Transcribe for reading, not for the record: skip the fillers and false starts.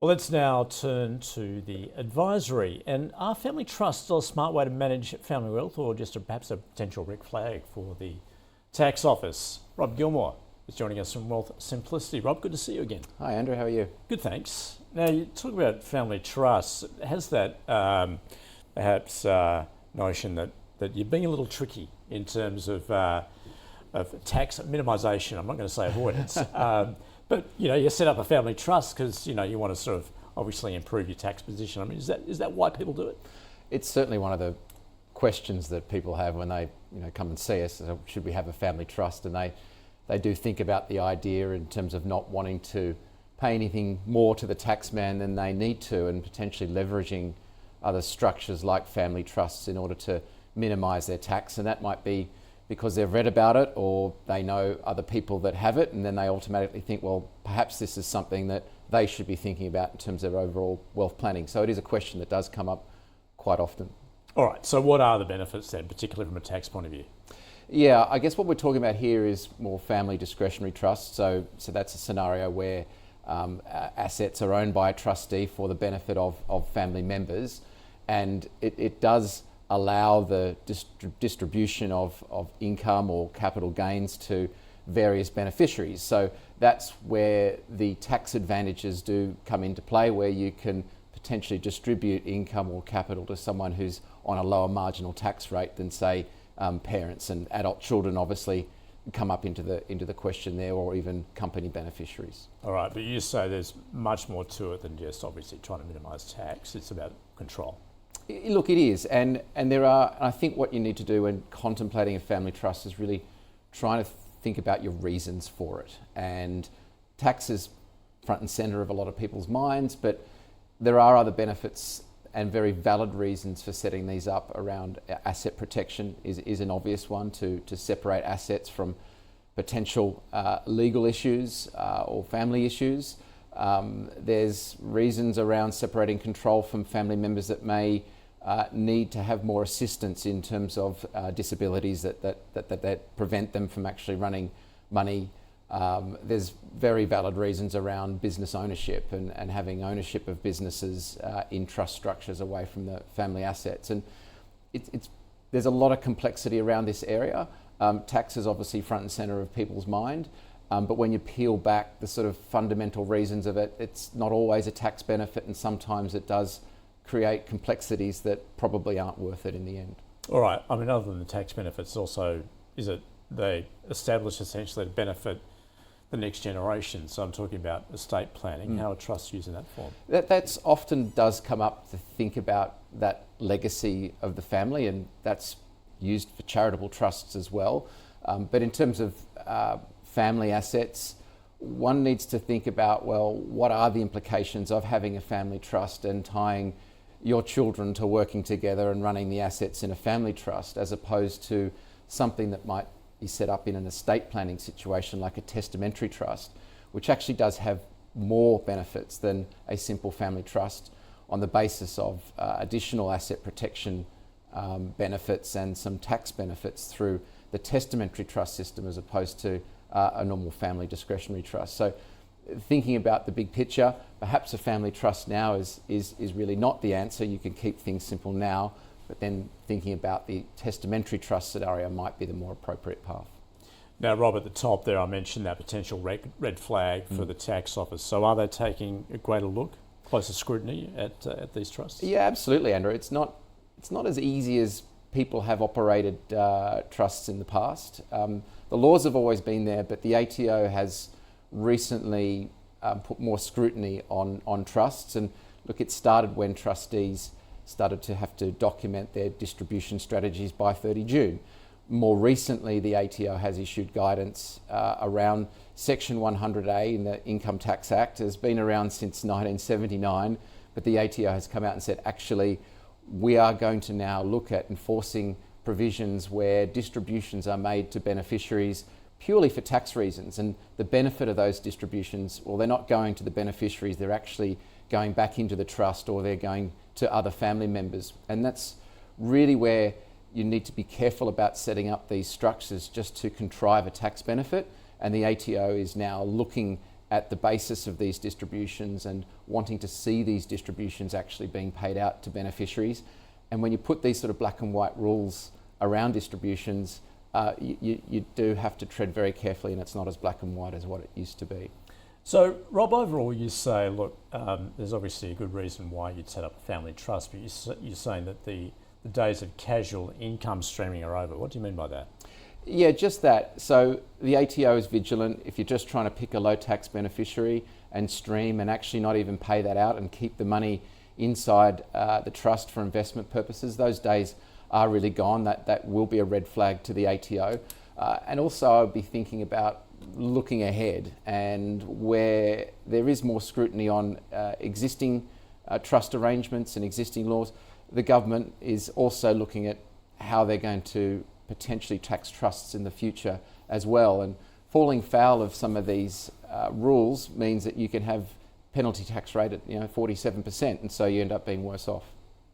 Well, let's now turn to the advisory. And are family trusts still a smart way to manage family wealth, or just perhaps a potential red flag for the tax office? Rob Gilmour is joining us from Wealth Simplicity. Rob, good to see you again. Hi Andrew, how are you? Good, thanks. Now, you talk about family trusts. Has that perhaps notion that you're being a little tricky in terms of tax minimisation? I'm not going to say avoidance. But you set up a family trust because you want to sort of obviously improve your tax position. I mean, is that why people do it? It's certainly one of the questions that people have when they come and see us. So should we have a family trust? And they do think about the idea in terms of not wanting to pay anything more to the taxman than they need to, and potentially leveraging other structures like family trusts in order to minimise their tax. And that might be because they've read about it or they know other people that have it, and then they automatically think, well, perhaps this is something that they should be thinking about in terms of their overall wealth planning. So it is a question that does come up quite often. All right, so what are the benefits then, particularly from a tax point of view? Yeah, I guess what we're talking about here is more family discretionary trusts. So that's a scenario where assets are owned by a trustee for the benefit of family members, and it does allow the distribution of income or capital gains to various beneficiaries. So that's where the tax advantages do come into play, where you can potentially distribute income or capital to someone who's on a lower marginal tax rate than, say, parents. And adult children obviously come up into the question there, or even company beneficiaries. All right, but you say there's much more to it than just obviously trying to minimise tax. It's about control. Look, it is, and there are. I think what you need to do when contemplating a family trust is really trying to think about your reasons for it. And tax is front and centre of a lot of people's minds, but there are other benefits and very valid reasons for setting these up. Around asset protection is an obvious one, to separate assets from potential legal issues or family issues. There's reasons around separating control from family members that may need to have more assistance in terms of disabilities that prevent them from actually running money. There's very valid reasons around business ownership and having ownership of businesses in trust structures away from the family assets. And there's a lot of complexity around this area. Tax is obviously front and centre of people's mind. But when you peel back the sort of fundamental reasons of it, it's not always a tax benefit, and sometimes it does create complexities that probably aren't worth it in the end. All right, I mean, other than the tax benefits, also, is it they establish essentially to benefit the next generation? So I'm talking about estate planning. How are trusts using that form? That's often does come up, to think about that legacy of the family, and that's used for charitable trusts as well. But in terms of family assets, one needs to think about, well, what are the implications of having a family trust and tying your children to working together and running the assets in a family trust, as opposed to something that might be set up in an estate planning situation like a testamentary trust, which actually does have more benefits than a simple family trust, on the basis of additional asset protection benefits and some tax benefits through the testamentary trust system, as opposed to a normal family discretionary trust. So thinking about the big picture, perhaps a family trust now is really not the answer. You can keep things simple now, but then thinking about the testamentary trust scenario might be the more appropriate path. Now, Rob, at the top there, I mentioned that potential red flag for the tax office. So are they taking a greater look, closer scrutiny at these trusts? Yeah, absolutely, Andrew. It's not as easy as people have operated trusts in the past. The laws have always been there, but the ATO has recently put more scrutiny on trusts. And look, it started when trustees started to have to document their distribution strategies by 30 June. More recently, the ATO has issued guidance around Section 100A in the Income Tax Act. Has been around since 1979, but the ATO has come out and said, actually, we are going to now look at enforcing provisions where distributions are made to beneficiaries purely for tax reasons. And the benefit of those distributions, well, they're not going to the beneficiaries, they're actually going back into the trust, or they're going to other family members. And that's really where you need to be careful about setting up these structures just to contrive a tax benefit. And the ATO is now looking at the basis of these distributions and wanting to see these distributions actually being paid out to beneficiaries. And when you put these sort of black and white rules around distributions, you do have to tread very carefully, and it's not as black and white as what it used to be. So, Rob, overall, you say, look, there's obviously a good reason why you'd set up a family trust, but you're saying that the days of casual income streaming are over. What do you mean by that? Yeah, just that. So the ATO is vigilant. If you're just trying to pick a low tax beneficiary and stream and actually not even pay that out and keep the money inside the trust for investment purposes, those days are really gone. That will be a red flag to the ATO. And also I'll be thinking about looking ahead, and where there is more scrutiny on existing trust arrangements and existing laws, the government is also looking at how they're going to potentially tax trusts in the future as well. And falling foul of some of these rules means that you can have penalty tax rate at 47%, and so you end up being worse off.